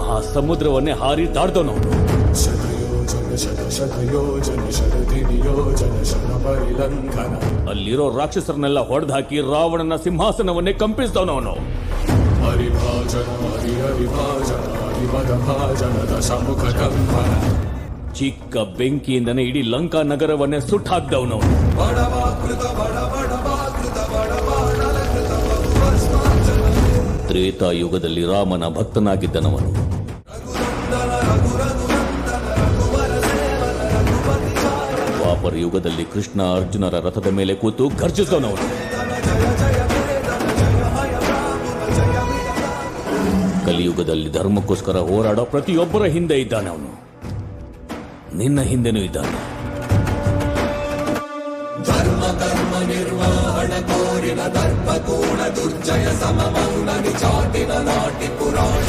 ಮಹಾಸಮುದ್ರವನ್ನೇ ಹಾರಿ ದಾಡ್ದವನವನು. ಅಲ್ಲಿರೋ ರಾಕ್ಷಸರನ್ನೆಲ್ಲ ಹೊಡೆದಾಕಿ ರಾವಣನ ಸಿಂಹಾಸನವನ್ನೇ ಕಂಪಿಸಿದವನವನು. ಚಿಕ್ಕ ಬೆಂಕಿಯಿಂದನೇ ಇಡೀ ಲಂಕಾ ನಗರವನ್ನೇ ಸುಟ್ಟಾಕ್ದವನವನು. ತ್ರೇತಾಯುಗದಲ್ಲಿ ರಾಮನ ಭಕ್ತನಾಗಿದ್ದನವನು. ದ್ವಾಪರ ಯುಗದಲ್ಲಿ ಕೃಷ್ಣ ಅರ್ಜುನರ ರಥದ ಮೇಲೆ ಕೂತು ಘರ್ಜಿಸಿದವನವನು. ಕಲಿಯುಗದಲ್ಲಿ ಧರ್ಮಕ್ಕೋಸ್ಕರ ಹೋರಾಡೋ ಪ್ರತಿಯೊಬ್ಬರ ಹಿಂದೆ ಇದ್ದಾನವನು. ನಿನ್ನ ಹಿಂದೆನೂ ಇದ್ದಾನೆ. ಧರ್ಮ ನಿರ್ವಹಣ ಕೋರಿನ ದರ್ಪ ಕೂಡ ದುರ್ಜಯ ಸಮಮೌನ ಚಾಟಿನ ನಾಟಿ ಪುರಾಣ